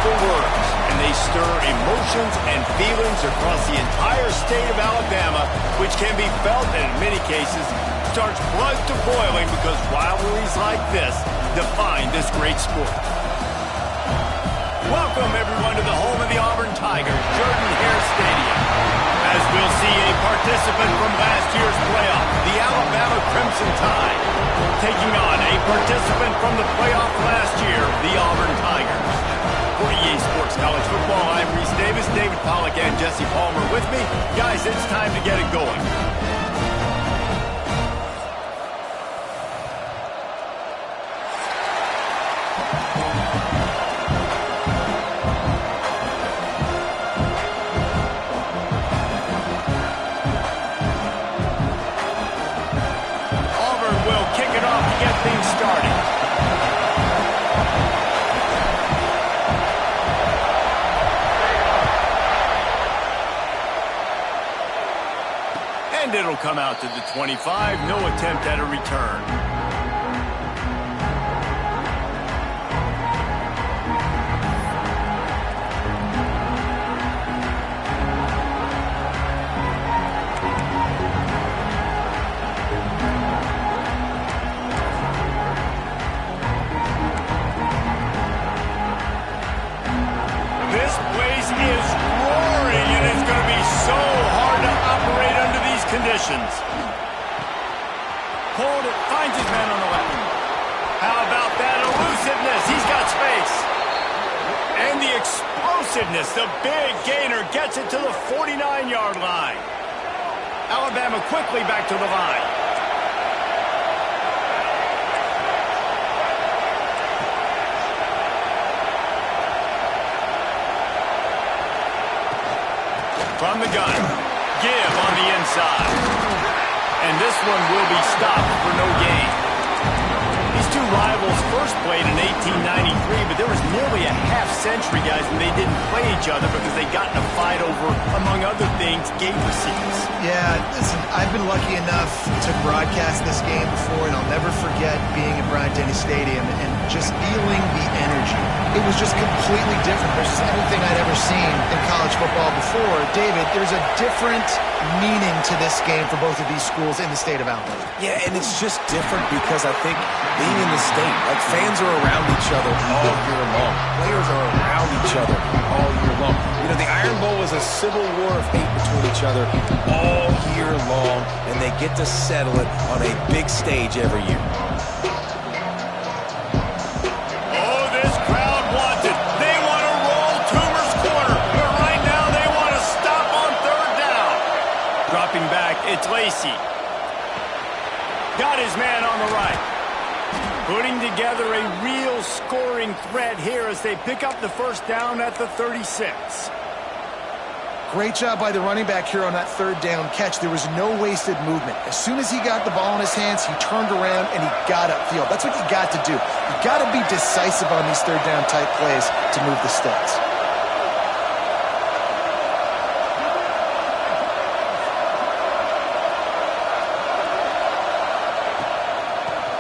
powerful words, and they stir emotions and feelings across the entire state of Alabama, which can be felt and in many cases starts blood to boiling because rivalries like this define this great sport. Welcome, everyone, to the home of the Auburn Tigers, Jordan-Hare Stadium. As we'll see a participant from last year's playoff, the Alabama Crimson Tide, taking on a participant from the playoff last year, the Auburn Tigers. For EA Sports College Football, I'm Reese Davis, David Pollack, and Jesse Palmer with me. Guys, it's time to get it going. And it'll come out to the 25. No attempt at a return. This place is roaring, and it's going to be so hard to operate under these conditions. Hold it, finds his man on the left. How about that elusiveness? He's got space. And the explosiveness, the big gainer gets it to the 49-yard line. Alabama quickly back to the line. From the gun, give on the inside. And this one will be stopped for no gain. These two rivals first played in 1893, but there was nearly a half-century, guys, when they didn't play each other because they got in a fight over, among other things, gate receipts. Yeah, listen, I've been lucky enough to broadcast this game before, and I'll never forget being at Auburn Dynasty Stadium and just feeling the energy. It was just completely different versus anything I'd ever seen in college football before. David, there's a different meaning to this game for both of these schools in the state of Alabama. Yeah, and it's just different because I think being in the state, like fans are around each other all year long. Players are around each other all year long. You know, the Iron Bowl is a civil war of hate between each other all year long, and they get to settle it on a big stage every year. It's Lacey. Got his man on the right. Putting together a real scoring threat here as they pick up the first down at the 36. Great job by the running back here on that third down catch. There was no wasted movement. As soon as he got the ball in his hands, he turned around and he got upfield. That's what you got to do. You got to be decisive on these third down type plays to move the sticks.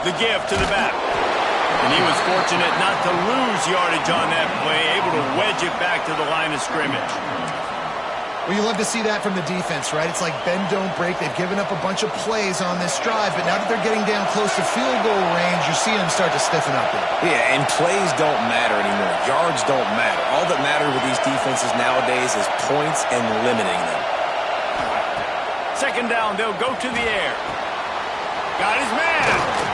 The give to the back. And he was fortunate not to lose yardage on that play, able to wedge it back to the line of scrimmage. Well, you love to see that from the defense, right? It's like bend, don't break. They've given up a bunch of plays on this drive, but now that they're getting down close to field goal range, you're seeing them start to stiffen up there. Yeah, and plays don't matter anymore. Yards don't matter. All that matters with these defenses nowadays is points and limiting them. Second down, they'll go to the air. Got his man.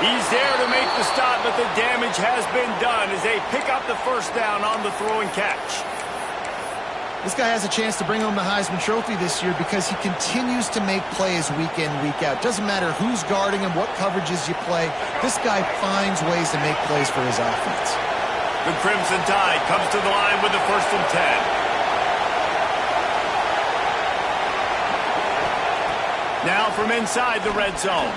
He's there to make the stop, but the damage has been done as they pick up the first down on the throw and catch. This guy has a chance to bring home the Heisman Trophy this year because he continues to make plays week in, week out. Doesn't matter who's guarding him, what coverages you play. This guy finds ways to make plays for his offense. The Crimson Tide comes to the line with the 1st and 10. Now from inside the red zone.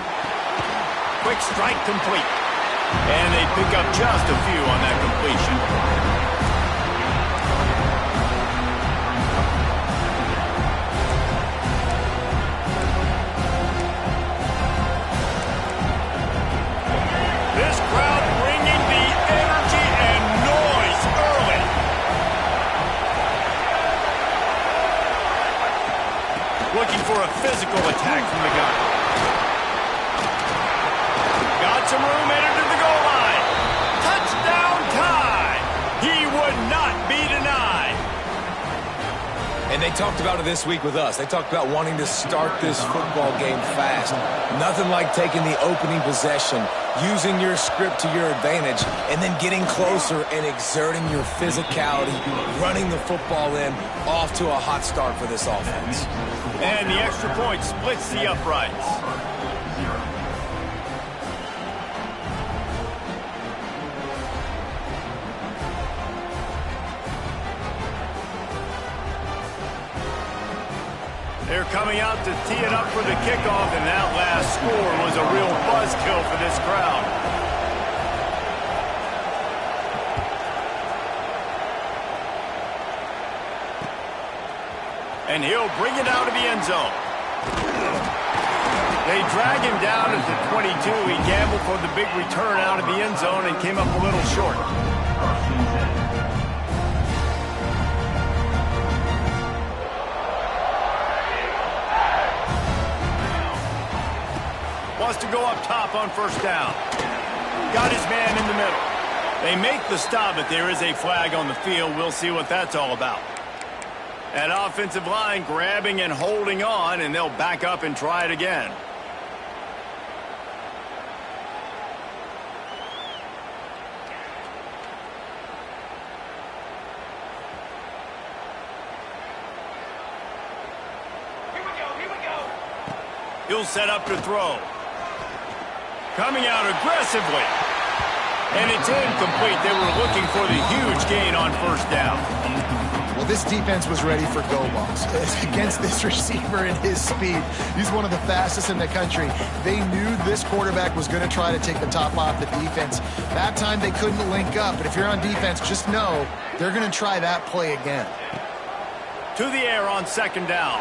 Quick strike complete. And they pick up just a few on that completion. This crowd bringing the energy and noise physical attack from the gun. Got some room, entered to the goal line. Touchdown tie. He would not be denied. And they talked about it this week with us. They talked about wanting to start this football game fast. Nothing like taking the opening possession, using your script to your advantage, and then getting closer and exerting your physicality, running the football in, off to a hot start for this offense. And the extra point splits the uprights. They're coming out to tee it up for the kickoff, and that last score was a real buzzkill for this crowd. And he'll bring it out of the end zone. They drag him down at the 22. He gambled for the big return out of the end zone and came up a little short. Wants to go up top on first down. Got his man in the middle. They make the stop, but there is a flag on the field. We'll see what that's all about. That offensive line grabbing and holding on, and they'll back up and try it again. Here we go. He'll set up to throw. Coming out aggressively. And it's incomplete. They were looking for the huge gain on first down. Well, this defense was ready for go balls. Against this receiver and his speed, he's one of the fastest in the country. They knew this quarterback was going to try to take the top off the defense. That time they couldn't link up, but if you're on defense, just know they're going to try that play again. To the air on second down.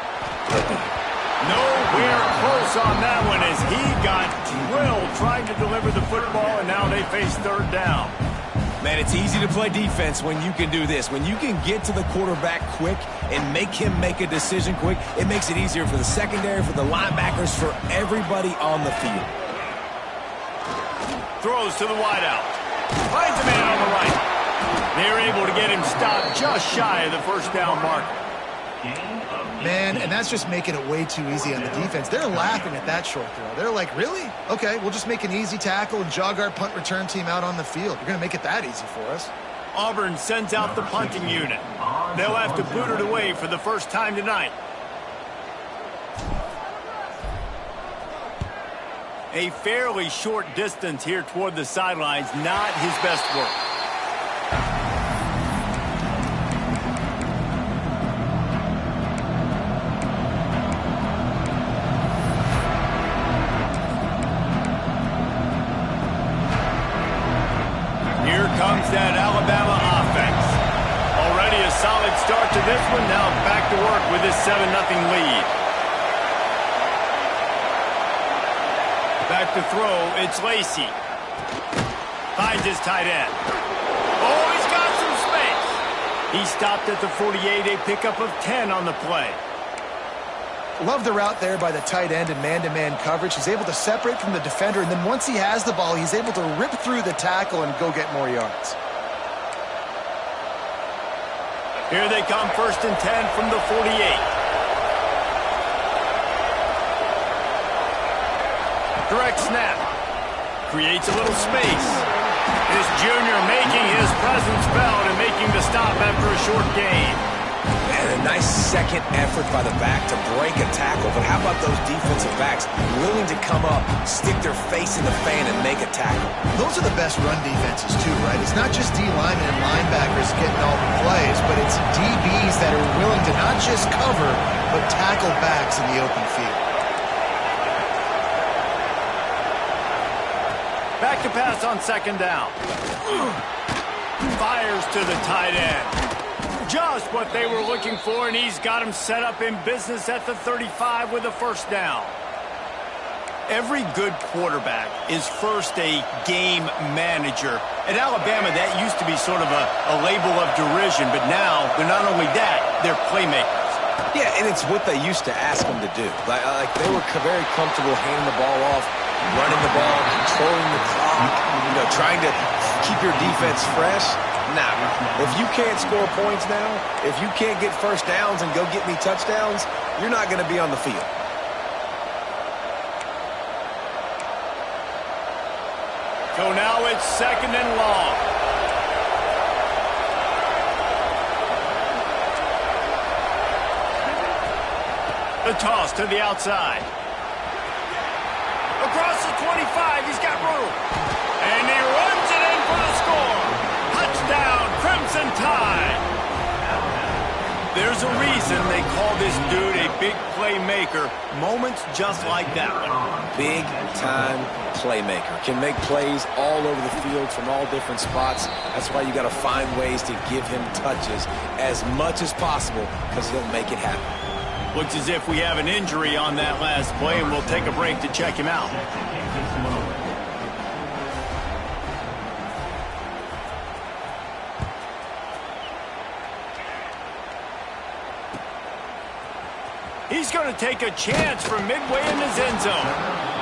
Nowhere close on that one as he got drilled trying to deliver the football, and now they face third down. Man, it's easy to play defense when you can do this. When you can get to the quarterback quick and make him make a decision quick, it makes it easier for the secondary, for the linebackers, for everybody on the field. Throws to the wideout. Finds a man on the right. They're able to get him stopped just shy of the first down marker. Man, and that's just making it way too easy on the defense. They're laughing at that short throw. They're like, really? Okay, we'll just make an easy tackle and jog our punt return team out on the field. You're going to make it that easy for us. Auburn sends out the punting unit. They'll have to boot it away for the first time tonight. A fairly short distance here toward the sidelines, not his best work. Comes that Alabama offense. Already a solid start to this one. Now back to work with this 7-0 lead. Back to throw. It's Lacey. Finds his tight end. Oh, he's got some space. He stopped at the 48. A pickup of 10 on the play. Love the route there by the tight end and man-to-man coverage. He's able to separate from the defender, and then once he has the ball, he's able to rip through the tackle and go get more yards. Here they come, 1st and 10 from the 48. Direct snap. Creates a little space. This junior making his presence felt and making the stop after a short gain. And a nice second effort by the back to break a tackle. But how about those defensive backs willing to come up, stick their face in the fan, and make a tackle? Those are the best run defenses, too, right? It's not just D-linemen and linebackers getting all the plays, but it's DBs that are willing to not just cover, but tackle backs in the open field. Back to pass on second down. Fires to the tight end. Just what they were looking for, and he's got him set up in business at the 35 with a first down. Every good quarterback is first a game manager. At Alabama, that used to be sort of a label of derision, but now they're not only that, they're playmakers. Yeah, and it's what they used to ask them to do. Like they were very comfortable handing the ball off, running the ball, controlling the clock, trying to keep your defense fresh. Nah, if you can't score points now, if you can't get first downs and go get me touchdowns, you're not going to be on the field. So now it's 2nd and long. The toss to the outside. Across the 25, he's got room. And he runs it in for the score. Touchdown, Crimson Tide. There's a reason they call this dude a big playmaker. Moments just like that one. Big-time playmaker. Can make plays all over the field from all different spots. That's why you got to find ways to give him touches as much as possible because he'll make it happen. Looks as if we have an injury on that last play, and we'll take a break to check him out. He's going to take a chance from midway in his end zone.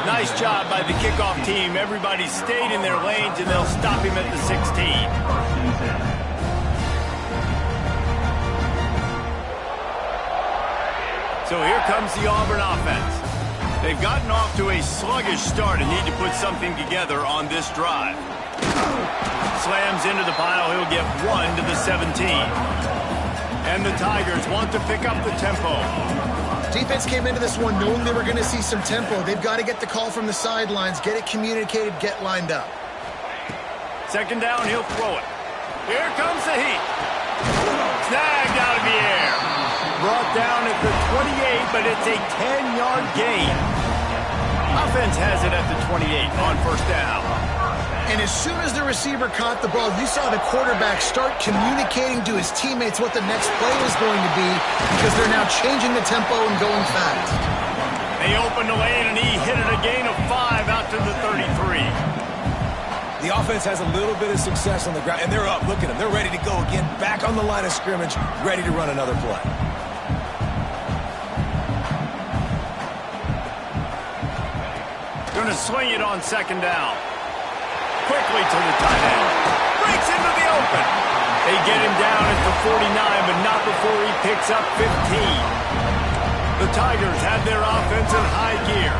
Nice job by the kickoff team. Everybody stayed in their lanes, and they'll stop him at the 16. So here comes the Auburn offense. They've gotten off to a sluggish start and need to put something together on this drive. Slams into the pile. He'll get 1 to the 17. And the Tigers want to pick up the tempo. Defense came into this one knowing they were going to see some tempo. They've got to get the call from the sidelines, get it communicated, get lined up. 2nd down, he'll throw it. Here comes the heat. Snagged out of the air. Brought down at the 28, but it's a 10-yard gain. Offense has it at the 28 on 1st down. And as soon as the receiver caught the ball, you saw the quarterback start communicating to his teammates what the next play was going to be because they're now changing the tempo and going fast. They opened the lane, and he hit it a gain of 5 out to the 33. The offense has a little bit of success on the ground, and they're up. Look at them. They're ready to go again, back on the line of scrimmage, ready to run another play. Going to swing it on 2nd down. Quickly to the tight end. Breaks into the open. They get him down at the 49, but not before he picks up 15. The Tigers have their offense in high gear.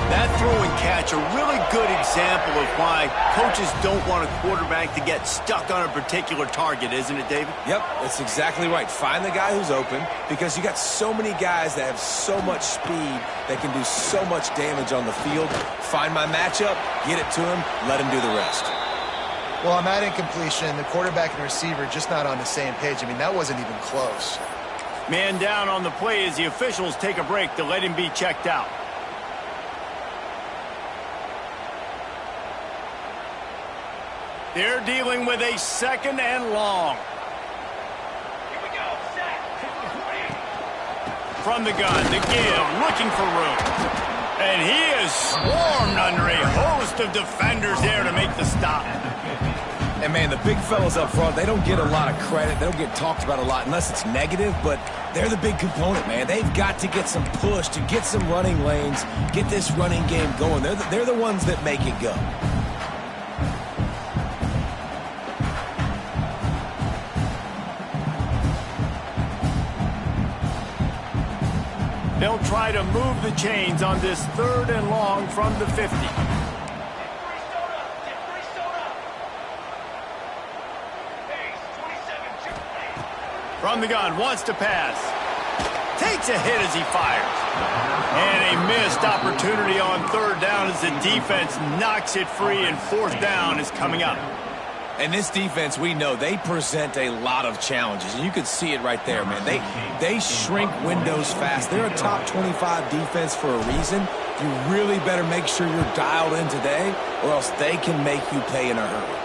That throw and catch, a really good example of why coaches don't want a quarterback to get stuck on a particular target, isn't it, David? Yep, that's exactly right. Find the guy who's open because you got so many guys that have so much speed that can do so much damage on the field. Find my matchup, get it to him, let him do the rest. Well, on that incompletion, the quarterback and receiver just not on the same page. I mean, that wasn't even close. Man down on the play as the officials take a break to let him be checked out. They're dealing with a 2nd and long. Here we go. Set. From the gun, the give, looking for room. And he is swarmed under a host of defenders there to make the stop. And, man, the big fellas up front, they don't get a lot of credit. They don't get talked about a lot unless it's negative, but they're the big component, man. They've got to get some push to get some running lanes, get this running game going. They're the ones that make it go. They'll try to move the chains on this 3rd and long from the 50. From the gun, wants to pass. Takes a hit as he fires. And a missed opportunity on 3rd down as the defense knocks it free, and 4th down is coming up. And this defense, we know, they present a lot of challenges. And you can see it right there, man. They shrink windows fast. They're a top 25 defense for a reason. You really better make sure you're dialed in today, or else they can make you pay in a hurry.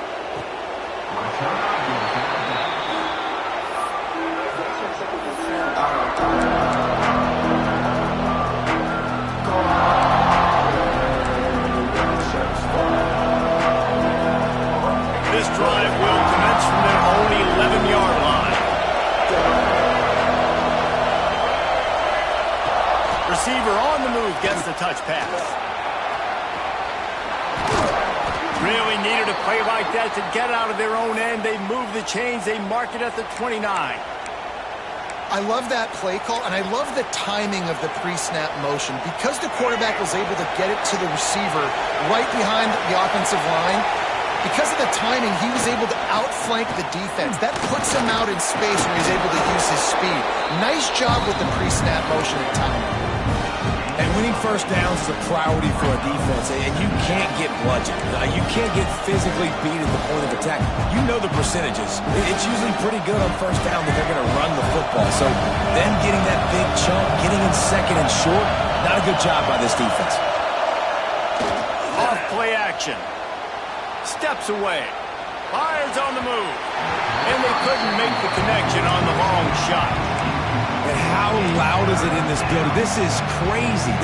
This drive will commence from their own 11-yard line. touch pass. Really needed a play like that to get out of their own end. They move the chains. They mark it at the 29. I love that play call, and I love the timing of the pre-snap motion. Because the quarterback was able to get it to the receiver right behind the offensive line, because of the timing, he was able to outflank the defense. That puts him out in space where he's able to use his speed. Nice job with the pre-snap motion and timing. And winning first downs is a priority for a defense, and you can't get bludgeoned. You can't get physically beat at the point of attack. You know the percentages. It's usually pretty good on first down that they're going to run the football. So them getting that big chunk, getting in second and short, not a good job by this defense. Off play action. Steps away. Fires on the move. And they couldn't make the connection on the long shot. And how loud is it in this building? This is crazy.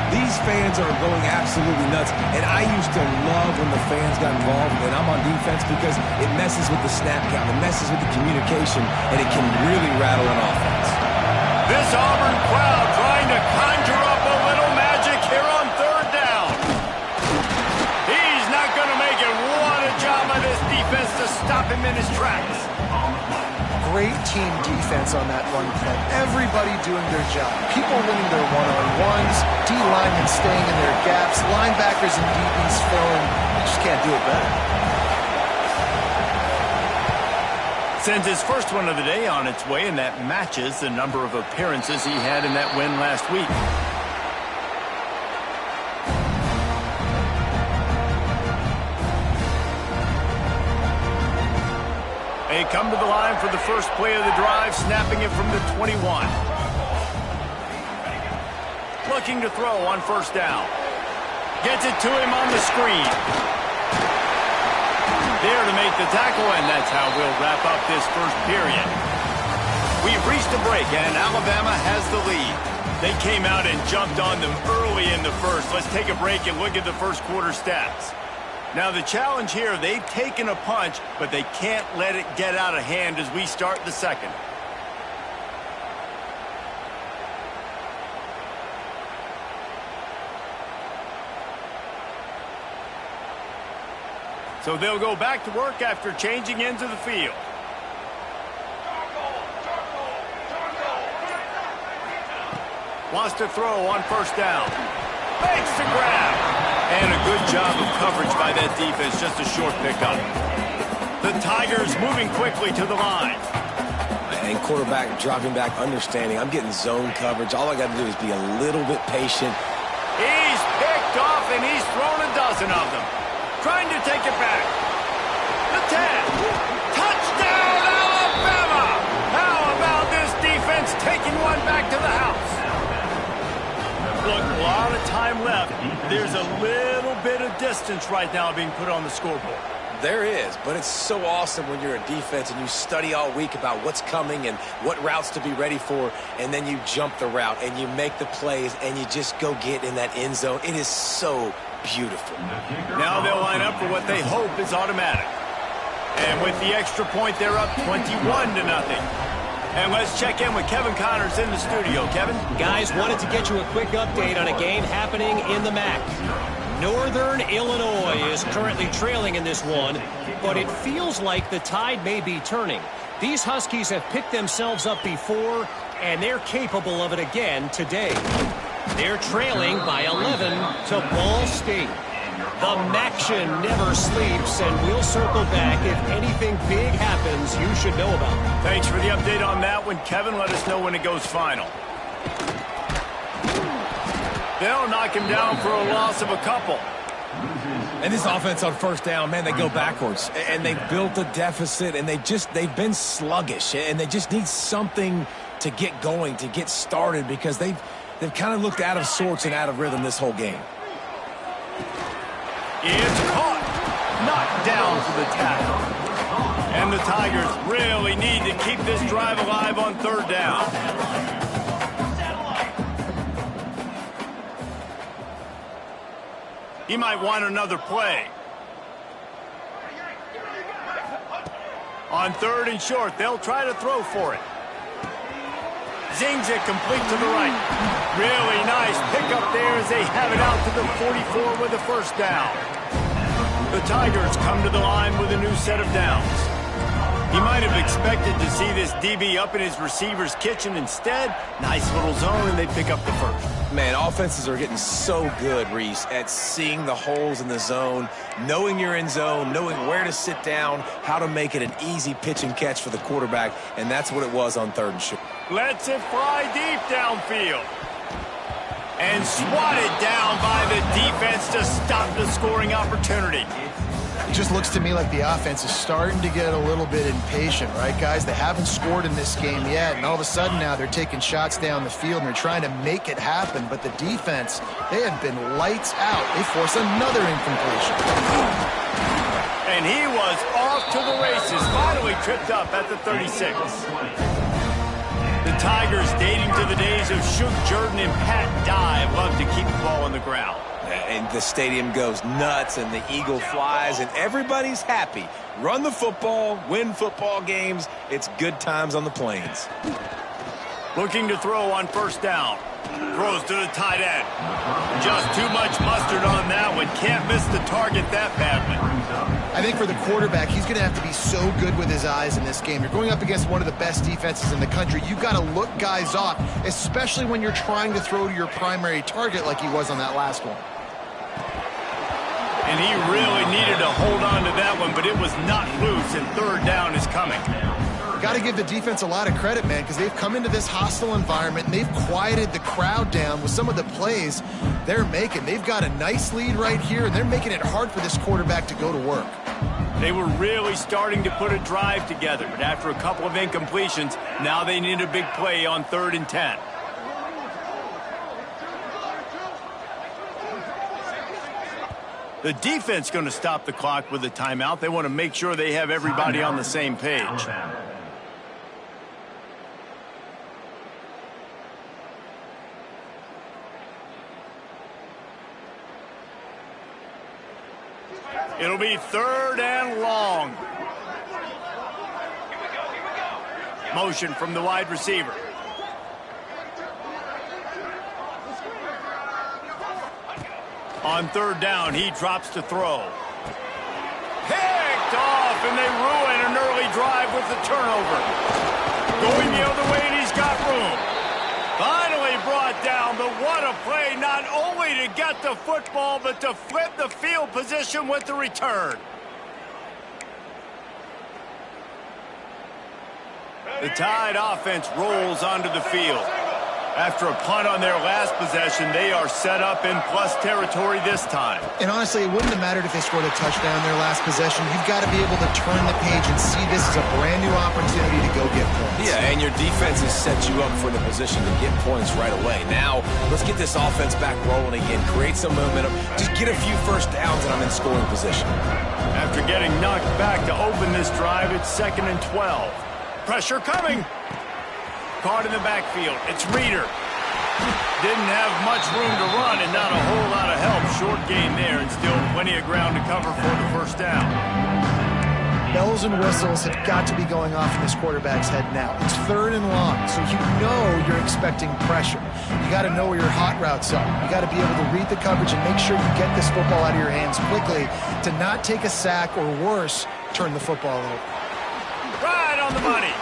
These fans are going absolutely nuts. And I used to love when the fans got involved, and I'm on defense, because it messes with the snap count, it messes with the communication, and it can really rattle an offense. This Auburn crowd trying to conjure up a little magic here on third down. He's not going to make it. What a job by this defense to stop him in his tracks. Great team defense on that run play. Everybody doing their job. People winning their one-on-ones, D-linemen staying in their gaps, linebackers and DBs filling. You just can't do it better. Sends his first one of the day on its way, and that matches the number of appearances he had in that win last week. They come to the line for the first play of the drive, snapping it from the 21. Looking to throw on first down. Gets it to him on the screen. There to make the tackle, and that's how we'll wrap up this first period. We've reached a break, and Alabama has the lead. They came out and jumped on them early in the first. Let's take a break and look at the first quarter stats. Now, the challenge here, they've taken a punch, but they can't let it get out of hand as we start the second. So they'll go back to work after changing into the field. Wants to throw on first down. Makes the grab. And a good job of coverage by that defense, just a short pickup. The Tigers moving quickly to the line. And quarterback dropping back, understanding I'm getting zone coverage. All I got to do is be a little bit patient. He's picked off, and he's thrown a dozen of them. Trying to take it back. The 10. Touchdown, Alabama! How about this defense taking one back to the house? Look, a lot of time left. There's a little bit of distance right now being put on the scoreboard. There is, but it's so awesome when you're a defense and you study all week about what's coming and what routes to be ready for, and then you jump the route and you make the plays and you just go get in that end zone. It is so beautiful. Now they'll line up for what they hope is automatic. And with the extra point, they're up 21-0. And let's check in with Kevin Connors in the studio. Kevin? Guys, wanted to get you a quick update on a game happening in the MAC. Northern Illinois is currently trailing in this one, but it feels like the tide may be turning. These Huskies have picked themselves up before, and they're capable of it again today. They're trailing by 11 to Ball State. The Maction never sleeps, and we'll circle back if anything big happens you should know about. Thanks for the update on that one, Kevin. Let us know when it goes final. They'll knock him down for a loss of a couple. And this offense on first down, man, they go backwards. And they built a deficit, and they've been sluggish. And they just need something to get going, to get started, because they've kind of looked out of sorts and out of rhythm this whole game. It's caught. Knocked down for the tackle. And the Tigers really need to keep this drive alive on third down. He might want another play. On third and short, they'll try to throw for it. Zings it complete to the right. Really nice pickup there as they have it out to the 44 with a first down. The Tigers come to the line with a new set of downs. He might have expected to see this DB up in his receiver's kitchen. Instead, nice little zone, and they pick up the first. Man, offenses are getting so good, Reese, at seeing the holes in the zone, knowing you're in zone, knowing where to sit down, how to make it an easy pitch and catch for the quarterback, and that's what it was on 3rd and short. Lets it fly deep downfield. And swatted down by the defense to stop the scoring opportunity. It just looks to me like the offense is starting to get a little bit impatient, right, guys? They haven't scored in this game yet, and all of a sudden now they're taking shots down the field and they're trying to make it happen. But the defense, they have been lights out. They force another incompletion. And he was off to the races, finally tripped up at the 36. The Tigers, dating to the days of Shook Jordan and Pat Dye, love to keep the ball on the ground. And the stadium goes nuts, and the eagle flies, and everybody's happy. Run the football, win football games. It's good times on the plains. Looking to throw on first down. Throws to the tight end. Just too much mustard on that one. Can't miss the target that badly. I think for the quarterback, he's going to have to be so good with his eyes in this game. You're going up against one of the best defenses in the country. You've got to look guys off, especially when you're trying to throw to your primary target like he was on that last one. And he really needed to hold on to that one, but it was not loose, and 3rd down is coming. Got to give the defense a lot of credit, man, because they've come into this hostile environment and they've quieted the crowd down with some of the plays they're making. They've got a nice lead right here, and they're making it hard for this quarterback to go to work. They were really starting to put a drive together, but after a couple of incompletions, now they need a big play on 3rd and 10. The defense going to stop the clock with a timeout. They want to make sure they have everybody on the same page. It'll be 3rd and long. Motion from the wide receiver. On 3rd down, he drops to throw. Picked off, and they ruin an early drive with the turnover. Going the other way, and he's got room. Finally brought down, but what a play, not only to get the football, but to flip the field position with the return. The Tide offense rolls onto the field. After a punt on their last possession, they are set up in plus territory this time. And honestly, it wouldn't have mattered if they scored a touchdown in their last possession. You've got to be able to turn the page and see this as a brand new opportunity to go get points. Yeah, and your defense has set you up for the position to get points right away. Now, let's get this offense back rolling again, create some momentum, just get a few first downs, and I'm in scoring position. After getting knocked back to open this drive, it's 2nd and 12. Pressure coming. Caught in the backfield. It's Reeder. Didn't have much room to run and not a whole lot of help. Short gain there and still plenty of ground to cover for the first down. Bells and whistles have got to be going off in this quarterback's head now. It's 3rd and long, so you know you're expecting pressure. You got to know where your hot routes are. You got to be able to read the coverage and make sure you get this football out of your hands quickly to not take a sack or worse, turn the football over. Right on the money.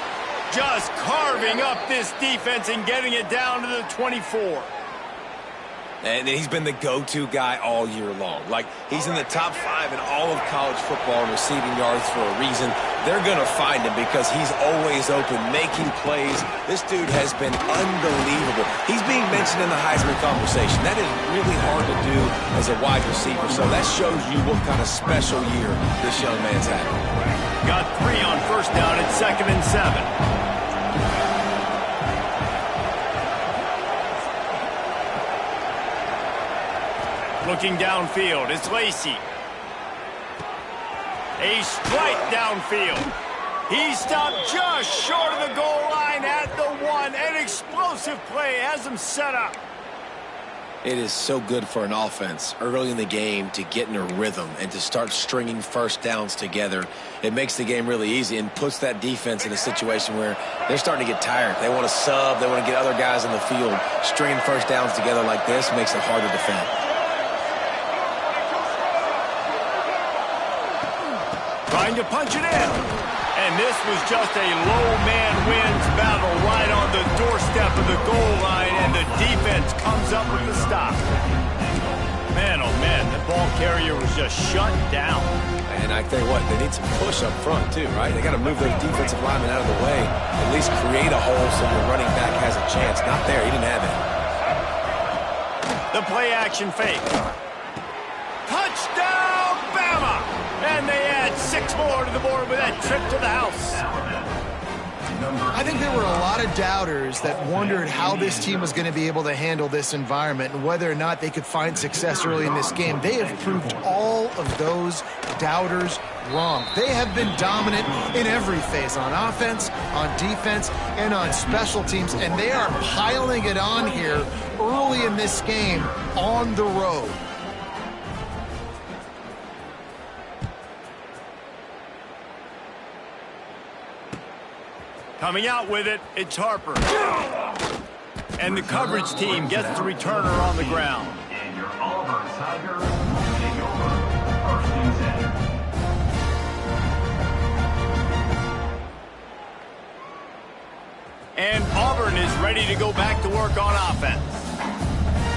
Just carving up this defense and getting it down to the 24. And he's been the go-to guy all year long. Like, he's in the top 5 in all of college football in receiving yards for a reason. They're going to find him because he's always open, making plays. This dude has been unbelievable. He's being mentioned in the Heisman conversation. That is really hard to do as a wide receiver. So that shows you what kind of special year this young man's had. Got 3 on first down at 2nd and 7. Looking downfield, it's Lacey. A strike downfield. He stopped just short of the goal line at the 1. An explosive play has him set up. It is so good for an offense early in the game to get in a rhythm and to start stringing first downs together. It makes the game really easy and puts that defense in a situation where they're starting to get tired. They want to sub. They want to get other guys in the field. Stringing first downs together like this makes it hard to defend. Trying to punch it in. And this was just a low man wins battle right on the doorstep of the goal line, and the defense comes up with the stop. Man, oh man, the ball carrier was just shut down. And I tell you what, they need some push up front too, right? They got to move those defensive linemen out of the way, at least create a hole so your running back has a chance. Not there, he didn't have it. The play action fake. Touchdown, Bama! And they add 6 more to the board with that trip to the house. I think there were a lot of doubters that wondered how this team was going to be able to handle this environment and whether or not they could find success early in this game. They have proved all of those doubters wrong. They have been dominant in every phase, on offense, on defense, and on special teams, and they are piling it on here early in this game on the road. Coming out with it, it's Harper. And the coverage team gets the returner on the ground. And your Auburn Tigers take over first and 10. And Auburn is ready to go back to work on offense.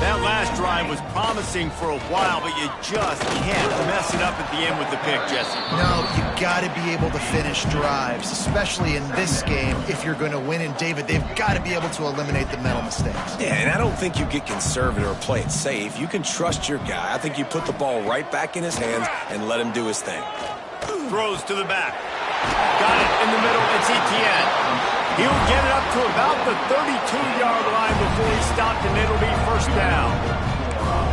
That last drive was promising for a while, but you just can't mess it up at the end with the pick, Jesse. No, you got to be able to finish drives, especially in this game. If you're going to win, and David, they've got to be able to eliminate the mental mistakes. Yeah, and I don't think you get conservative or play it safe. You can trust your guy. I think you put the ball right back in his hands and let him do his thing. Throws to the back. Got it in the middle. It's Etienne. He'll get it up to about the 32-yard line before he stopped, and it'll be first down.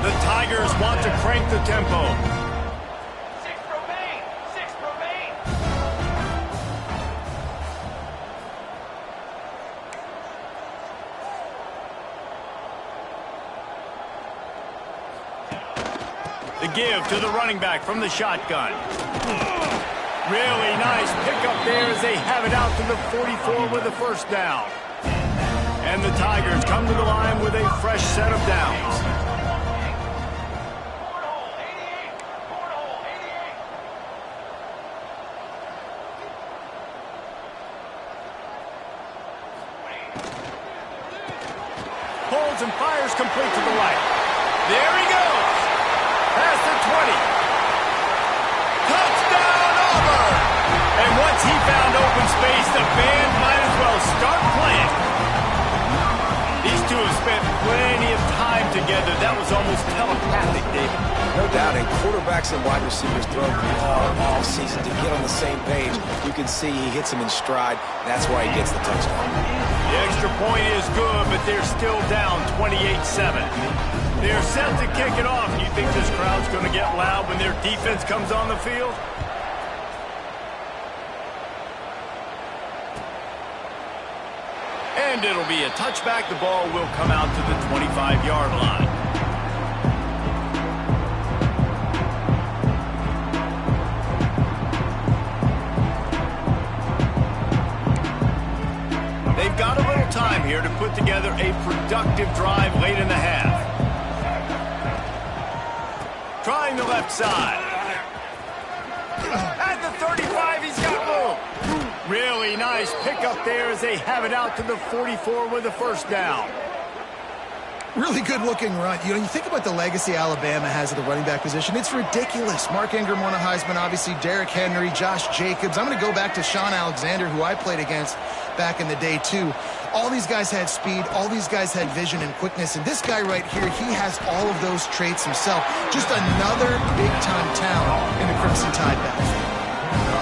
The Tigers want to crank the tempo. 6 remain. 6 remain. The give to the running back from the shotgun. Really nice pickup there as they have it out to the 44 with the first down. And the Tigers come to the line with a fresh set of downs. Holds and fires complete to the right. There he goes. Past the 20. Touchdown, Auburn! And once he found open space, the band might as well start playing. These two have spent plenty of time together. That was almost telepathic, David. No doubt, and quarterbacks and wide receivers throw all season to get on the same page. You can see he hits them in stride. That's why he gets the touchdown. The extra point is good, but they're still down 28-7. They're set to kick it off. Do you think this crowd's going to get loud when their defense comes on the field? And it'll be a touchback. The ball will come out to the 25-yard line. They've got a little time here to put together a productive drive late in the half. Trying the left side. At the 35, he's got room. Really nice pickup there as they have it out to the 44 with the first down. Really good-looking run. You know, you think about the legacy Alabama has at the running back position. It's ridiculous. Mark Ingram won a Heisman, obviously. Derrick Henry, Josh Jacobs. I'm going to go back to Sean Alexander, who I played against back in the day, too. All these guys had speed. All these guys had vision and quickness. And this guy right here, he has all of those traits himself. Just another big-time talent in the Crimson Tide backfield.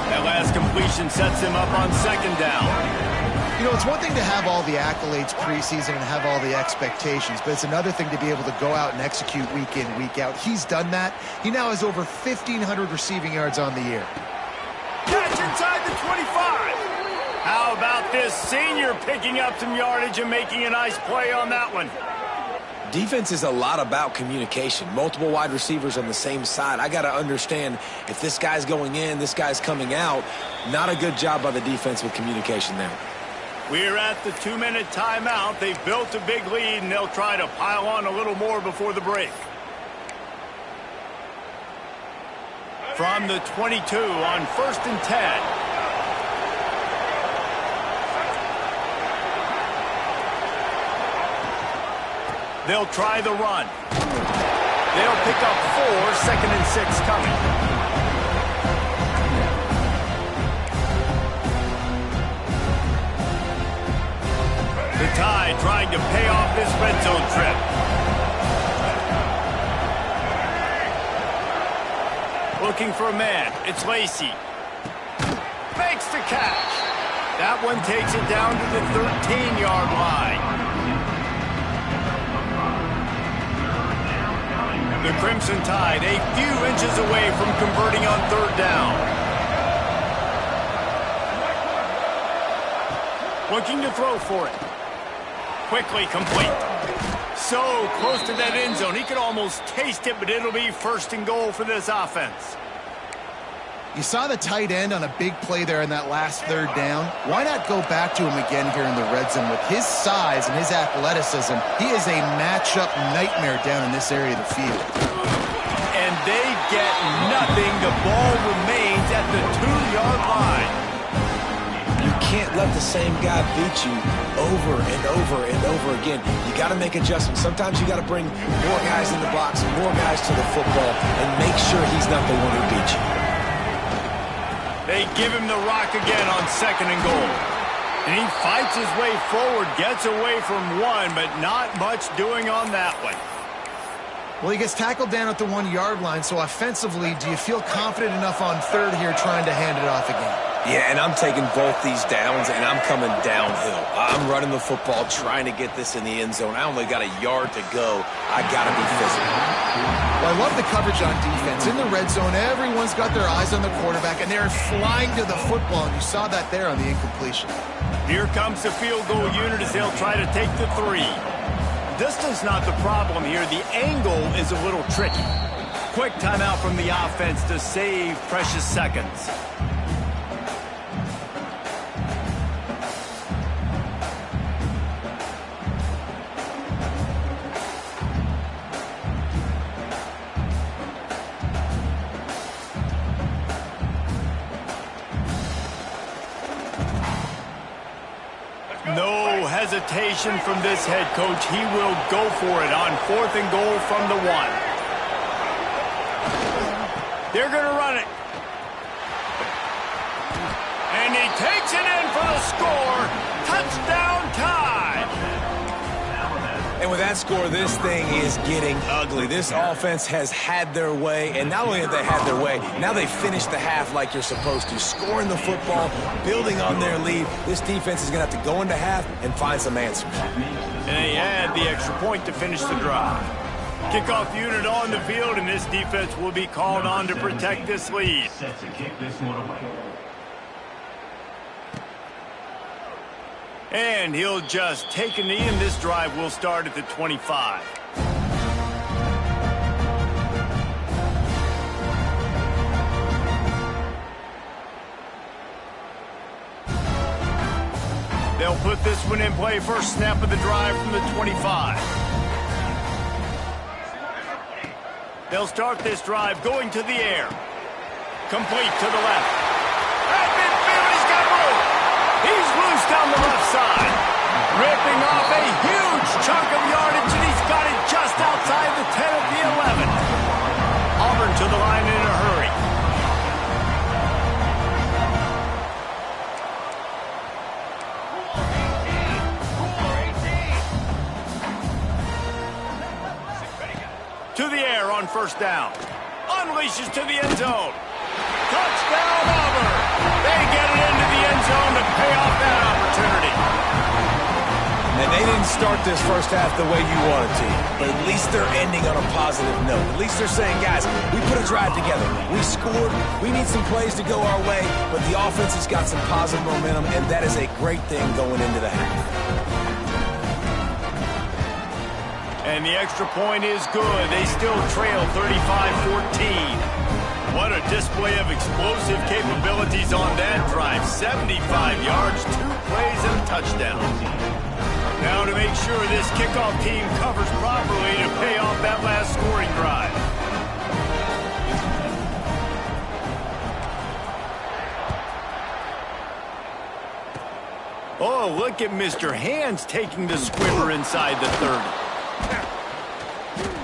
That last completion sets him up on second down. You know, it's one thing to have all the accolades preseason and have all the expectations, but it's another thing to be able to go out and execute week in, week out. He's done that. He now has over 1,500 receiving yards on the year. Catch inside the 25. How about this senior picking up some yardage and making a nice play on that one? defense is a lot about communication. Multiple wide receivers on the same side. I got to understand if this guy's going in, this guy's coming out. Not a good job by the defense with communication there. We're at the 2-minute timeout. They've built a big lead, and they'll try to pile on a little more before the break. From the 22 on 1st and 10. They'll try the run. They'll pick up 4, 2nd and 6 coming. The Tide trying to pay off this red zone trip. Looking for a man. It's Lacey. Makes the catch. That one takes it down to the 13-yard line. The Crimson Tide a few inches away from converting on 3rd down. Looking to throw for it. Quickly complete. So close to that end zone. He could almost taste it, but it'll be 1st and goal for this offense. You saw the tight end on a big play there in that last 3rd down. Why not go back to him again here in the red zone? With his size and his athleticism, he is a matchup nightmare down in this area of the field. And they get nothing. The ball remains at the 2-yard line. You can't let the same guy beat you over and over and over again. You got to make adjustments. Sometimes you got to bring more guys in the box, more guys to the football, and make sure he's not the one who beat you. They give him the rock again on 2nd and goal. And he fights his way forward, gets away from one, but not much doing on that one. Well, he gets tackled down at the 1-yard line, so offensively, do you feel confident enough on 3rd here trying to hand it off again? Yeah, and I'm taking both these downs, and I'm coming downhill. I'm running the football, trying to get this in the end zone. I only got a yard to go. I got to be physical. Well, I love the coverage on defense. In the red zone, everyone's got their eyes on the quarterback, and they're flying to the football, and you saw that there on the incompletion. Here comes the field goal unit as they'll try to take the 3. Distance not the problem here. The angle is a little tricky. Quick timeout from the offense to save precious seconds. No hesitation from this head coach. He will go for it on 4th and goal from the 1. They're going to run it. And he takes it in for the score. Touchdown Tide. And with that score, this thing is getting ugly. This offense has had their way, and not only have they had their way, now they finished the half like you're supposed to, scoring the football, building on their lead. This defense is going to have to go into half and find some answers. And they add the extra point to finish the drive. Kickoff unit on the field, and this defense will be called on to protect this lead. Set to kick this one away. And he'll just take a knee, and this drive will start at the 25. They'll put this one in play. First snap of the drive from the 25. They'll start this drive going to the air. Complete to the left. At midfield, he's got room. He's loose down the left side. Ripping off a huge chunk of yardage, and he's got it just outside the 10 of the 11. Auburn to the line in a hurry. To the air on 1st down. Unleashes to the end zone. Touchdown, Auburn. They get it into the end zone to pay off that opportunity. And they didn't start this first half the way you wanted to, but at least they're ending on a positive note. At least they're saying, guys, we put a drive together. We scored. We need some plays to go our way, but the offense has got some positive momentum, and that is a great thing going into the half. And the extra point is good. They still trail 35-14. What a display of explosive capabilities on that drive. 75 yards, 2 plays, and a touchdown. Now to make sure this kickoff team covers properly to pay off that last scoring drive. Oh, look at Mr. Hands taking the squibber inside the 30.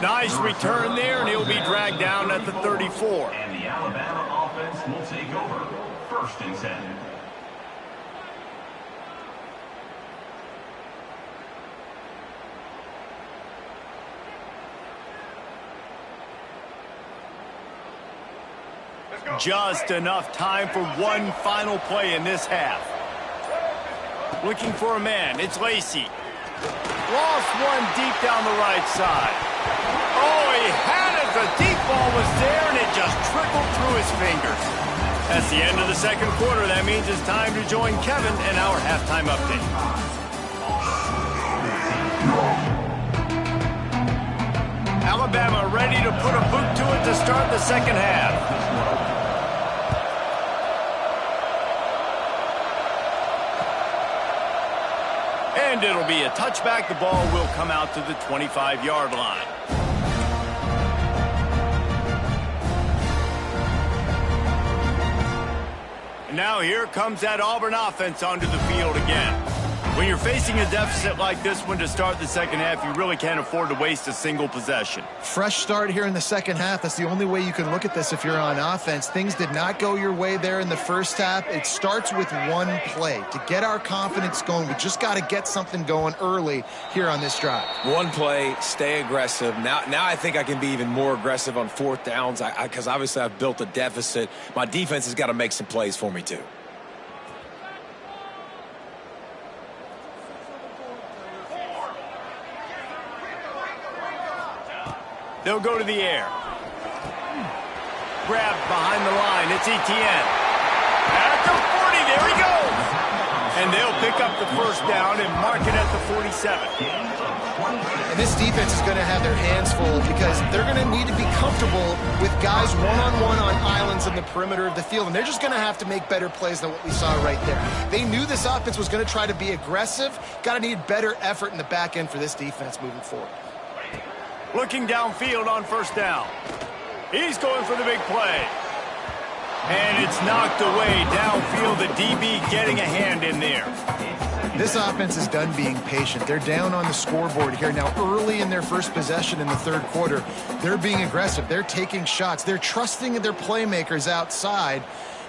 Nice return there, and he'll be dragged down at the 34. And the Alabama offense will take over. 1st and 10. Just enough time for one final play in this half. Looking for a man. It's Lacey. Lost one deep down the right side. Oh, he had it. The deep ball was there, and it just trickled through his fingers. That's the end of the 2nd quarter. That means it's time to join Kevin in our halftime update. Alabama ready to put a boot to it to start the 2nd half. And it'll be a touchback. The ball will come out to the 25-yard line. And now here comes that Auburn offense onto the field again. When you're facing a deficit like this one to start the 2nd half, you really can't afford to waste a single possession. Fresh start here in the 2nd half. That's the only way you can look at this if you're on offense. Things did not go your way there in the 1st half. It starts with one play. To get our confidence going, we just got to get something going early here on this drive. One play, stay aggressive. Now I think I can be even more aggressive on 4th downs because obviously I've built a deficit. My defense has got to make some plays for me too. They'll go to the air. Grabbed behind the line. It's Etienne. At the 40. There he goes. And they'll pick up the 1st down and mark it at the 47. And this defense is going to have their hands full because they're going to need to be comfortable with guys one-on-one on islands in the perimeter of the field. And they're just going to have to make better plays than what we saw right there. They knew this offense was going to try to be aggressive. Got to need better effort in the back end for this defense moving forward. Looking downfield on 1st down. He's going for the big play. And it's knocked away downfield. The DB getting a hand in there. This offense is done being patient. They're down on the scoreboard here. Now, early in their 1st possession in the 3rd quarter, they're being aggressive. They're taking shots. They're trusting their playmakers outside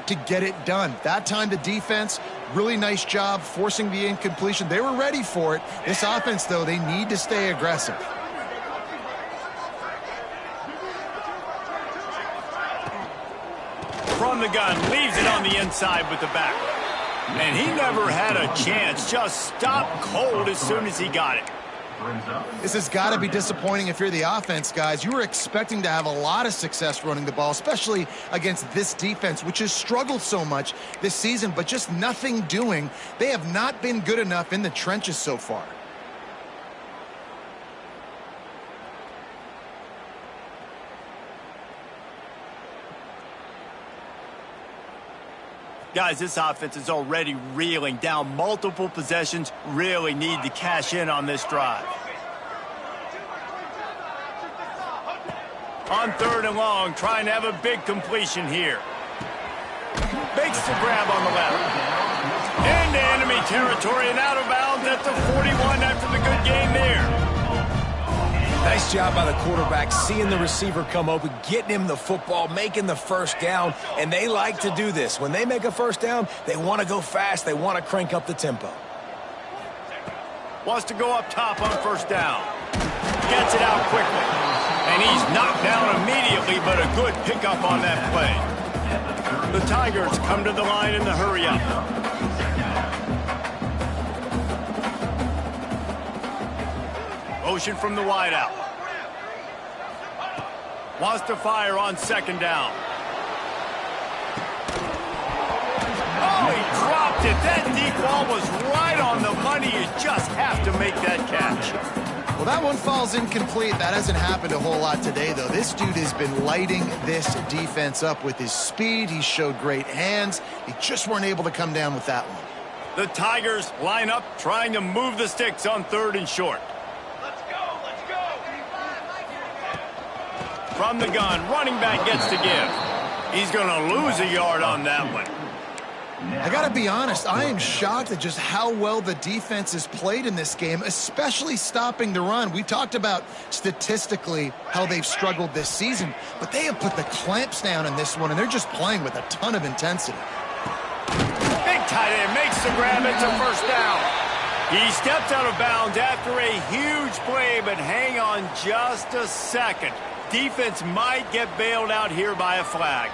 to get it done. That time, the defense, really nice job forcing the incompletion. They were ready for it. This offense, though, they need to stay aggressive. From the gun, leaves it on the inside with the back. And he never had a chance. Just stopped cold as soon as he got it. This has got to be disappointing if you're the offense, guys. You were expecting to have a lot of success running the ball, especially against this defense, which has struggled so much this season, but just nothing doing. They have not been good enough in the trenches so far. Guys, this offense is already reeling down multiple possessions. Really need to cash in on this drive. On 3rd and long, trying to have a big completion here. Makes the grab on the left. Into enemy territory and out of bounds at the 41 after the good game there. Nice job by the quarterback, seeing the receiver come open, getting him the football, making the 1st down, and they like to do this. When they make a 1st down, they want to go fast. They want to crank up the tempo. Wants to go up top on 1st down. Gets it out quickly. And he's knocked down immediately, but a good pickup on that play. The Tigers come to the line in the hurry-up. Motion from the wideout. Wants to fire on 2nd down. Oh, he dropped it. That deep ball was right on the money. You just have to make that catch. Well, that one falls incomplete. That hasn't happened a whole lot today, though. This dude has been lighting this defense up with his speed. He showed great hands. He just weren't able to come down with that one. The Tigers line up, trying to move the sticks on 3rd and short. Let's go, let's go. From the gun, running back gets to give. He's going to lose a yard on that one. I got to be honest, I am shocked at just how well the defense has played in this game, especially stopping the run. We talked about statistically how they've struggled this season, but they have put the clamps down in this one, and they're just playing with a ton of intensity. Big tight end makes the grab. It's a first down. He steps out of bounds after a huge play, but hang on just a second. Defense might get bailed out here by a flag.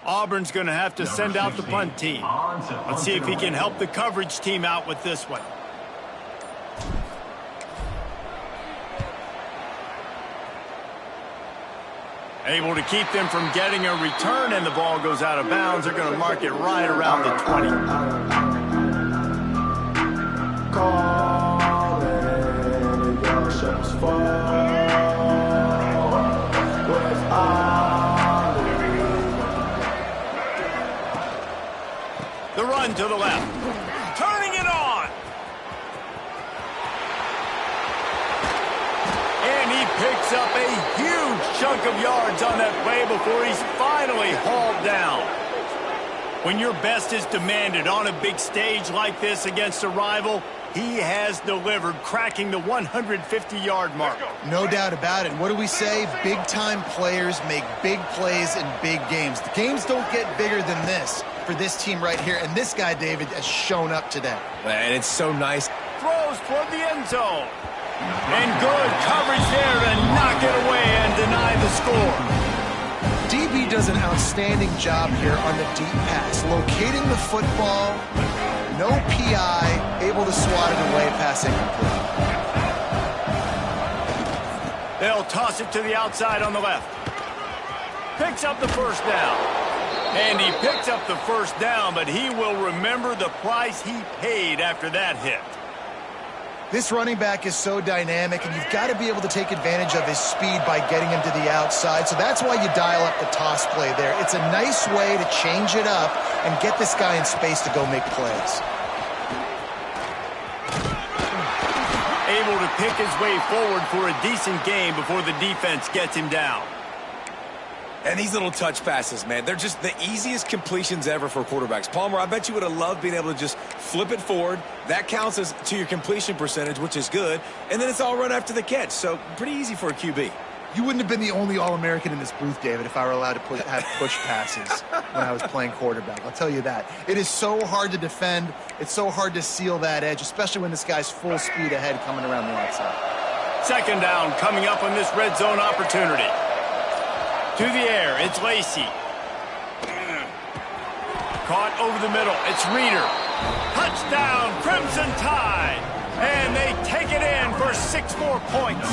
Auburn's going to have to send out the punt team. Let's see if he can help the coverage team out with this one. Able to keep them from getting a return, and the ball goes out of bounds. They're going to mark it right around the 20. The run to the left. Turning it on. And he picks up a huge chunk of yards on that play before he's finally hauled down. When your best is demanded on a big stage like this against a rival, he has delivered, cracking the 150-yard mark. No doubt about it. What do we say? Big-time players make big plays in big games. The games don't get bigger than this for this team right here, and this guy, David, has shown up today. And it's so nice. Throws toward the end zone. And good coverage there to knock it away and deny the score. DB does an outstanding job here on the deep pass, locating the football, no PI, able to swat it away, pass incomplete. They'll toss it to the outside on the left. Picks up the first down. And he picks up the first down, but he will remember the price he paid after that hit. This running back is so dynamic, and you've got to be able to take advantage of his speed by getting him to the outside. So that's why you dial up the toss play there. It's a nice way to change it up and get this guy in space to go make plays. Able to pick his way forward for a decent game before the defense gets him down. And these little touch passes, man, they're just the easiest completions ever for quarterbacks. Palmer, I bet you would have loved being able to just flip it forward. That counts as to your completion percentage, which is good. And then it's all run after the catch. So pretty easy for a QB. You wouldn't have been the only All-American in this booth, David, if I were allowed to have push passes when I was playing quarterback. I'll tell you that. It is so hard to defend. It's so hard to seal that edge, especially when this guy's full speed ahead coming around the outside. Second down coming up on this red zone opportunity. To the air, it's Lacey. Caught over the middle, it's Reeder. Touchdown, Crimson Tide. And they take it in for 6 more points.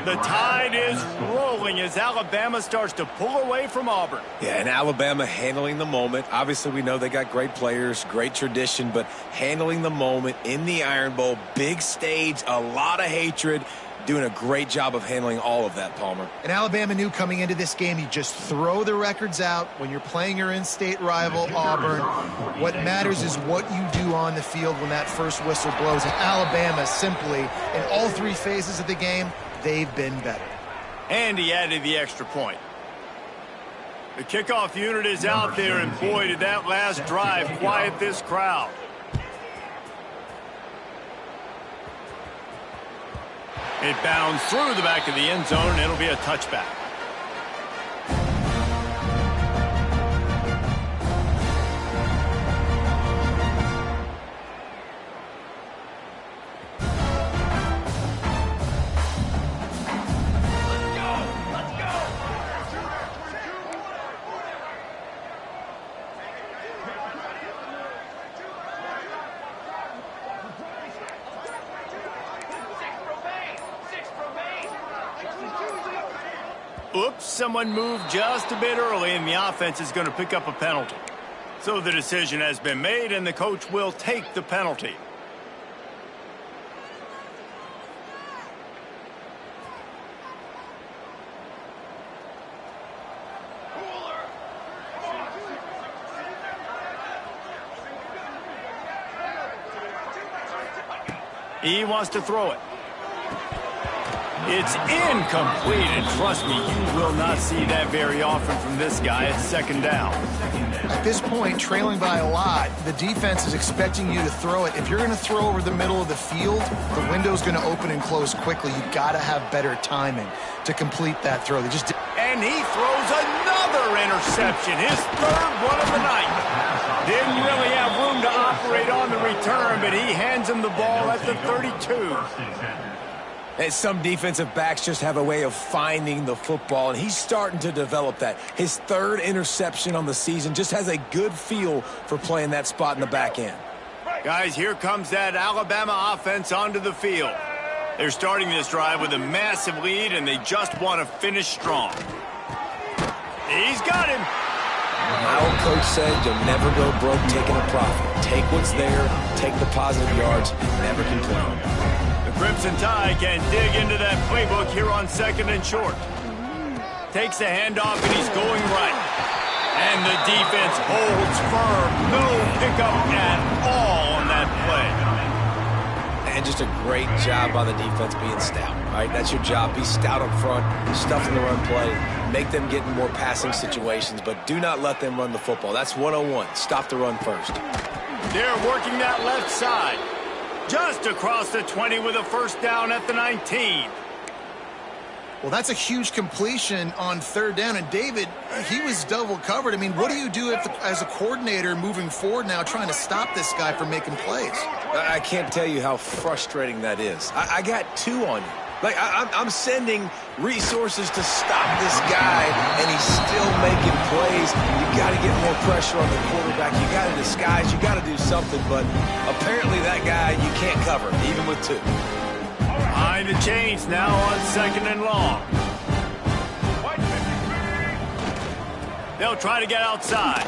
The Tide is rolling as Alabama starts to pull away from Auburn. Yeah, and Alabama handling the moment. Obviously, we know they got great players, great tradition, but handling the moment in the Iron Bowl, big stage, a lot of hatred, doing a great job of handling all of that, Palmer. And Alabama knew coming into this game, you just throw the records out when you're playing your in-state rival, Auburn. What matters is what you do on the field when that first whistle blows. And Alabama simply, in all 3 phases of the game, they've been better. And he added the extra point. The kickoff unit is out there, and boy, did that last drive quiet this crowd. It bounds through the back of the end zone, and it'll be a touchback. Oops, someone moved just a bit early, and the offense is going to pick up a penalty. So the decision has been made, and the coach will take the penalty. He wants to throw it. It's incomplete, and trust me, you will not see that very often from this guy. It's second down. At this point, trailing by a lot, the defense is expecting you to throw it. If you're going to throw over the middle of the field, the window's going to open and close quickly. You've got to have better timing to complete that throw. And he throws another interception, his third one of the night. Didn't really have room to operate on the return, but he hands him the ball at the 32. And some defensive backs just have a way of finding the football, and he's starting to develop that. His third interception on the season, just has a good feel for playing that spot in the back end. Guys, here comes that Alabama offense onto the field. They're starting this drive with a massive lead, and they just want to finish strong. He's got him. My old coach said you'll never go broke taking a profit. Take what's there, take the positive yards, never complain. Crimson Tide can dig into that playbook here on second and short. Takes a handoff, and he's going right. And the defense holds firm. No pickup at all on that play. And just a great job by the defense being stout. All right, that's your job. Be stout up front, stuff in the run play, make them get in more passing situations, but do not let them run the football. That's 101. Stop the run first. They're working that left side. Just across the 20 with a first down at the 19. Well, that's a huge completion on third down. And David, he was double covered. I mean, what do you do as a coordinator moving forward now trying to stop this guy from making plays? I can't tell you how frustrating that is. I got two on you. Like, I'm sending resources to stop this guy, and he's still making plays. You got to get more pressure on the quarterback. You got to disguise. You got to do something. But apparently that guy you can't cover, even with two. Behind the chains now on second and long. They'll try to get outside.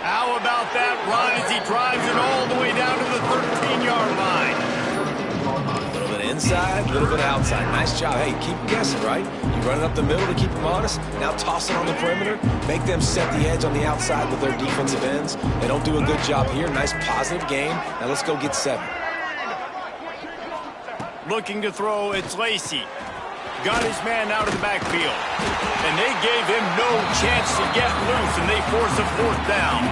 How about that run as he drives it all the way down to the 13-yard line? Inside, a little bit outside. Nice job. Hey, keep guessing, right? You run it up the middle to keep them honest. Now toss it on the perimeter. Make them set the edge on the outside with their defensive ends. They don't do a good job here. Nice positive game. Now let's go get 7. Looking to throw, it's Lacey. Got his man out of the backfield. And they gave him no chance to get loose, and they force a fourth down.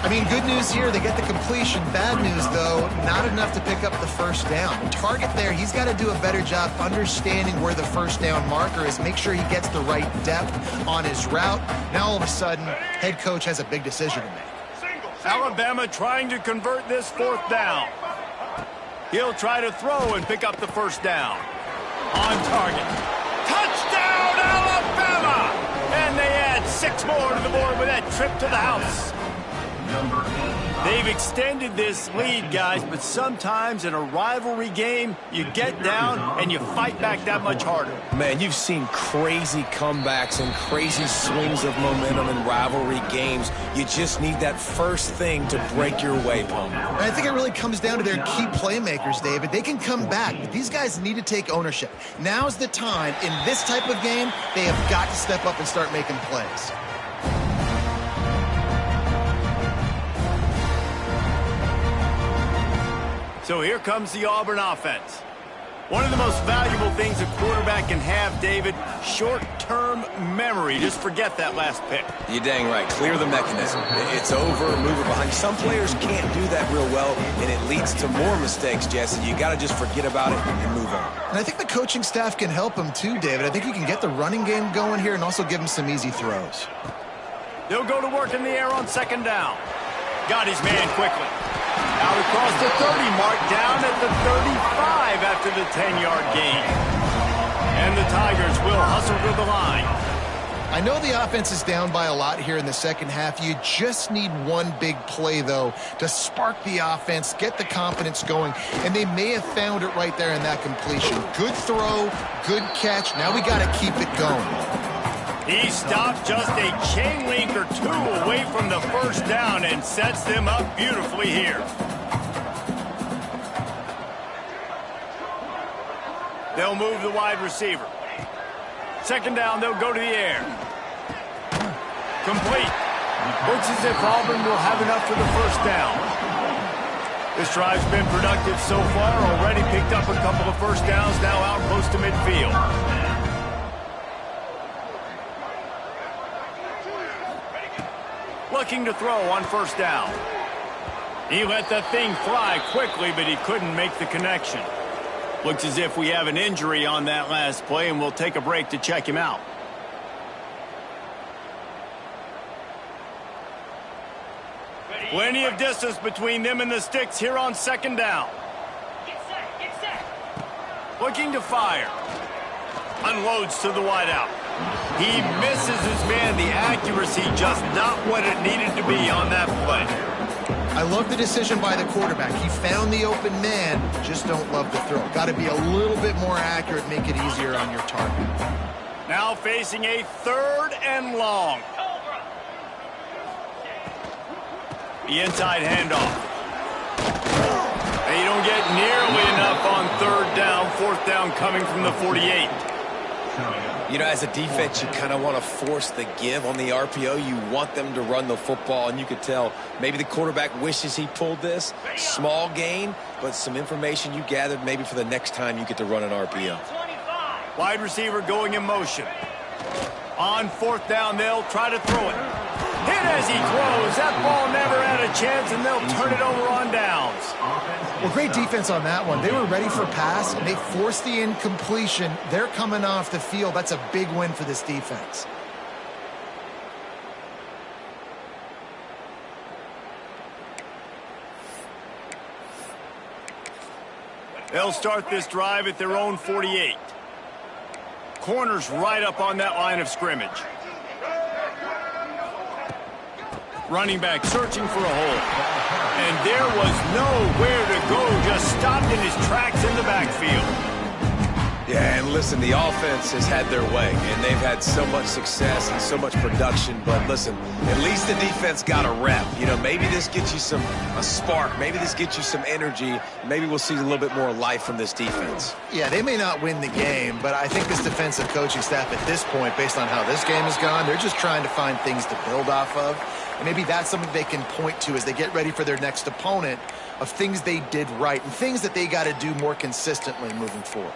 I mean, good news here, they get the completion. Bad news, though, not enough to pick up the first down. The target there, he's got to do a better job understanding where the first down marker is, make sure he gets the right depth on his route. Now, all of a sudden, head coach has a big decision to make. Alabama trying to convert this fourth down. He'll try to throw and pick up the first down. On target. Touchdown, Alabama! And they add 6 more to the board with that trip to the house. They've extended this lead, guys, but sometimes in a rivalry game, you get down and you fight back that much harder. Man, you've seen crazy comebacks and crazy swings of momentum in rivalry games. You just need that first thing to break your way, Pum. And I think it really comes down to their key playmakers, David. They can come back, but these guys need to take ownership. Now's the time. In this type of game, they have got to step up and start making plays. So here comes the Auburn offense. One of the most valuable things a quarterback can have, David, short-term memory. Just forget that last pick. You're dang right. Clear the mechanism. It's over, move it behind. Some players can't do that real well, and it leads to more mistakes, Jesse. You got to just forget about it and move on. And I think the coaching staff can help him too, David. I think you can get the running game going here and also give him some easy throws. They'll go to work in the air on second down. Got his man quickly. Out across the 30 mark, down at the 35 after the 10-yard gain. And the Tigers will hustle to the line. I know the offense is down by a lot here in the second half. You just need one big play, though, to spark the offense, get the confidence going, and they may have found it right there in that completion. Good throw, good catch. Now we got to keep it going. He stopped just a chain link or two away from the first down and sets them up beautifully here. They'll move the wide receiver. Second down, they'll go to the air. Complete. Looks as if Auburn will have enough for the first down. This drive's been productive so far. Already picked up a couple of first downs, now out close to midfield. Looking to throw on first down. He let the thing fly quickly, but he couldn't make the connection. Looks as if we have an injury on that last play, and we'll take a break to check him out. Plenty of distance between them and the sticks here on second down. Get set. Looking to fire. Unloads to the wideout. He misses his man. The accuracy just not what it needed to be on that play. I love the decision by the quarterback. He found the open man, just don't love the throw. Got to be a little bit more accurate, make it easier on your target. Now facing a third and long. The inside handoff. They don't get nearly enough on third down. Fourth down coming from the 48. You know, as a defense, you kind of want to force the give on the RPO. You want them to run the football, and you could tell maybe the quarterback wishes he pulled this. Small gain, but some information you gathered maybe for the next time you get to run an RPO. Wide receiver going in motion. On fourth down, they'll try to throw it. Hit as he throws. That ball never had a chance, and they'll turn it over on downs. Well, great defense on that one. They were ready for pass, and they forced the incompletion. They're coming off the field. That's a big win for this defense. They'll start this drive at their own 48. Corners right up on that line of scrimmage. Running back searching for a hole. And there was nowhere to go, just stopped in his tracks in the backfield. Yeah, and listen, the offense has had their way, and they've had so much success and so much production. But listen, at least the defense got a rep. You know, maybe this gets you a spark. Maybe this gets you some energy. Maybe we'll see a little bit more life from this defense. Yeah, they may not win the game, but I think this defensive coaching staff at this point, based on how this game has gone, they're just trying to find things to build off of. And maybe that's something they can point to as they get ready for their next opponent of things they did right and things that they got to do more consistently moving forward.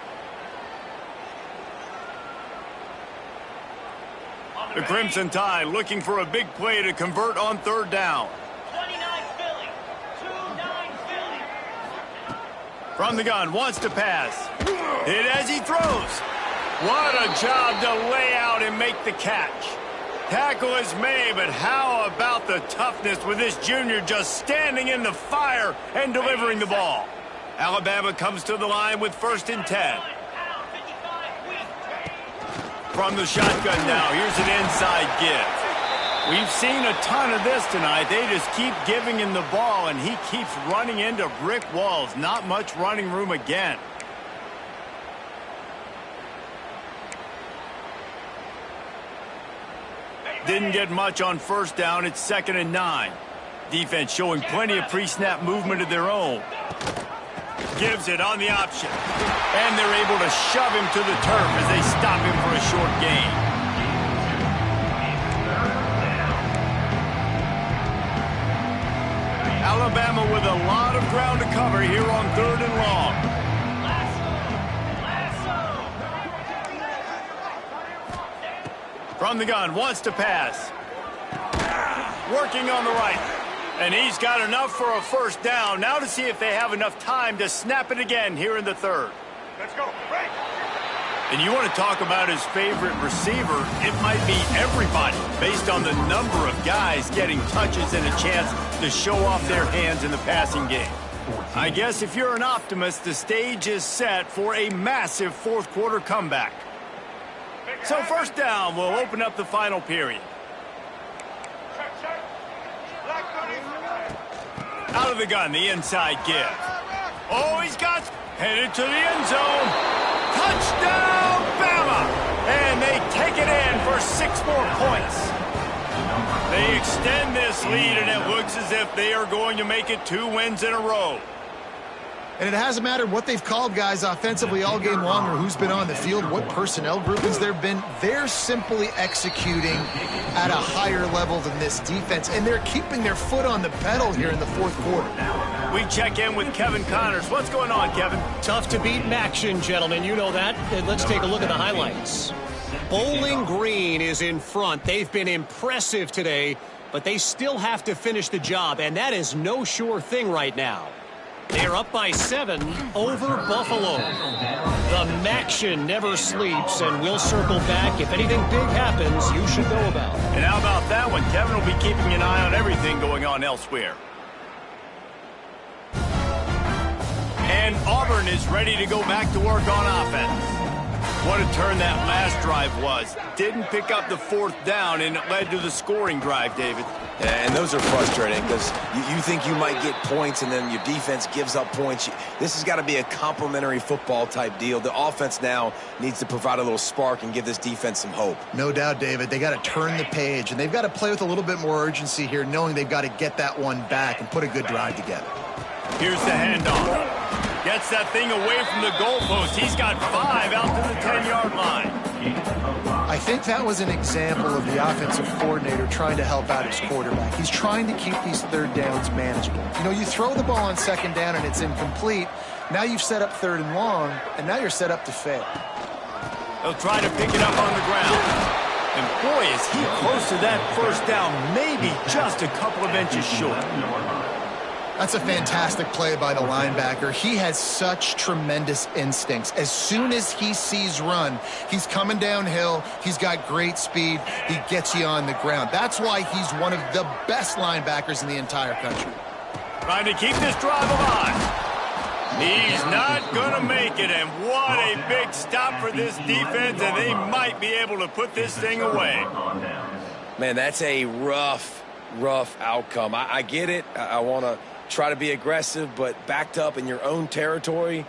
The Crimson Tide looking for a big play to convert on third down. 29 Philly. 2-9 Philly. From the gun, wants to pass. Hit as he throws. What a job to lay out and make the catch. Tackle is made, but how about the toughness with this junior just standing in the fire and delivering the ball? Alabama comes to the line with 1st and 10. From the shotgun now, here's an inside give. We've seen a ton of this tonight. They just keep giving him the ball, and he keeps running into brick walls. Not much running room again. Didn't get much on first down. It's 2nd and 9. Defense showing plenty of pre-snap movement of their own. Gives it on the option. And they're able to shove him to the turf as they stop him for a short gain. Alabama with a lot of ground to cover here on 3rd and long. On the gun, wants to pass. Working on the right. And he's got enough for a first down. Now to see if they have enough time to snap it again here in the third. Let's go. Break. And you want to talk about his favorite receiver, it might be everybody, based on the number of guys getting touches and a chance to show off their hands in the passing game. I guess if you're an optimist, the stage is set for a massive fourth-quarter comeback. So first down will open up the final period. Out of the gun, the inside give. Oh, he's got headed to the end zone. Touchdown, Bama! And they take it in for 6 more points. They extend this lead, and it looks as if they are going to make it 2 wins in a row. And it hasn't mattered what they've called guys offensively all game long or who's been on the field, what personnel groupings there have been. They're simply executing at a higher level than this defense, and they're keeping their foot on the pedal here in the fourth quarter. We check in with Kevin Connors. What's going on, Kevin? Tough to beat action, gentlemen. You know that. And let's take a look at the highlights. Bowling Green is in front. They've been impressive today, but they still have to finish the job, and that is no sure thing right now. They're up by 7 over Buffalo. The Maction never sleeps, and we'll circle back. If anything big happens, you should know about. And how about that one? Kevin will be keeping an eye on everything going on elsewhere. And Auburn is ready to go back to work on offense. What a turn that last drive was. Didn't pick up the 4th down, and it led to the scoring drive, David. And those are frustrating because you think you might get points and then your defense gives up points. This has got to be a complementary football type deal. The offense now needs to provide a little spark and give this defense some hope. No doubt, David. They got to turn the page, and they've got to play with a little bit more urgency here, knowing they've got to get that one back and put a good drive together. Here's the handoff. Gets that thing away from the goalpost. He's got 5 out to the 10-yard line. I think that was an example of the offensive coordinator trying to help out his quarterback. He's trying to keep these third downs manageable. You know, you throw the ball on 2nd down and it's incomplete. Now you've set up 3rd and long, and now you're set up to fail. They'll try to pick it up on the ground. And boy, is he close to that first down, maybe just a couple of inches short. That's a fantastic play by the linebacker. He has such tremendous instincts. As soon as he sees run, he's coming downhill. He's got great speed. He gets you on the ground. That's why he's one of the best linebackers in the entire country. Trying to keep this drive alive. He's not going to make it, and what a big stop for this defense, and they might be able to put this thing away. Man, that's a rough outcome. I get it. I want to try to be aggressive, but backed up in your own territory,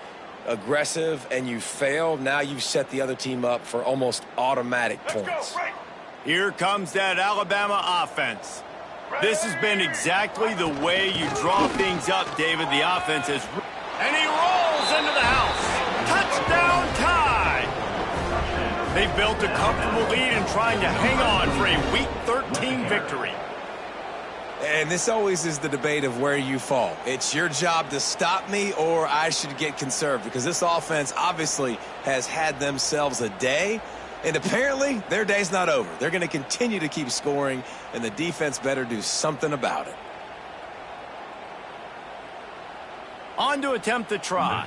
aggressive, and you fail. Now you've set the other team up for almost automatic points. Here comes that Alabama offense. This has been exactly the way you draw things up, David. The offense is... And he rolls into the house. Touchdown tie. They built a comfortable lead and trying to hang on for a Week 13 victory. And this always is the debate of where you fall. It's your job to stop me, or I should get conserved, because this offense obviously has had themselves a day, and apparently their day's not over. They're going to continue to keep scoring, and the defense better do something about it. On to attempt the try.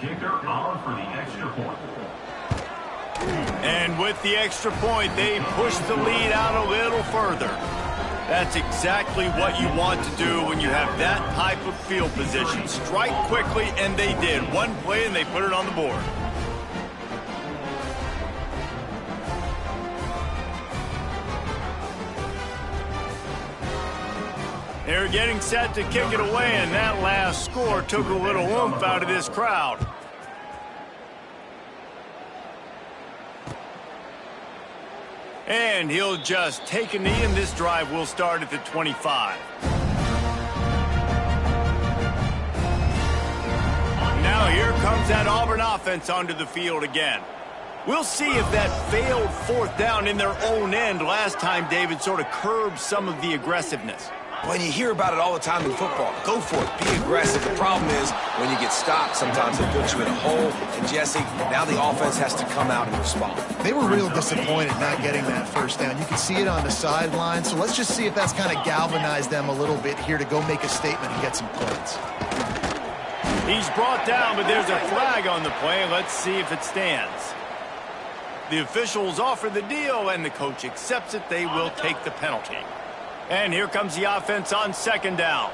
And with the extra point, they push the lead out a little further. That's exactly what you want to do when you have that type of field position. Strike quickly, and they did. One play, and they put it on the board. They're getting set to kick it away, and that last score took a little oomph out of this crowd. And he'll just take a knee, and this drive will start at the 25. Now here comes that Auburn offense onto the field again. We'll see if that failed 4th down in their own end last time, David, sort of curbed some of the aggressiveness. Well, you hear about it all the time in football. Go for it. Be aggressive. The problem is when you get stopped, sometimes it puts you in a hole. And, Jesse, now the offense has to come out and respond. They were real disappointed not getting that first down. You can see it on the sideline. So let's just see if that's kind of galvanized them a little bit here to go make a statement and get some points. He's brought down, but there's a flag on the play. Let's see if it stands. The officials offer the deal, and the coach accepts it. They will take the penalty. And here comes the offense on second down.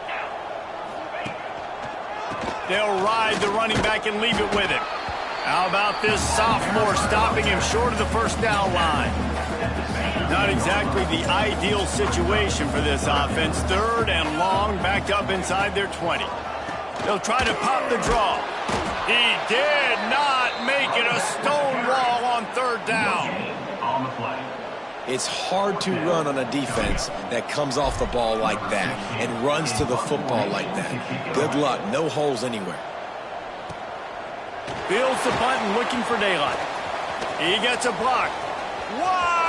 They'll ride the running back and leave it with him. How about this sophomore stopping him short of the first down line? Not exactly the ideal situation for this offense. Third and long, backed up inside their 20. They'll try to pop the draw. He did not make it a stone wall on third down. On the play. It's hard to run on a defense that comes off the ball like that and runs to the football like that. Good luck. No holes anywhere. Fields the punt and looking for daylight. He gets a block. Wow!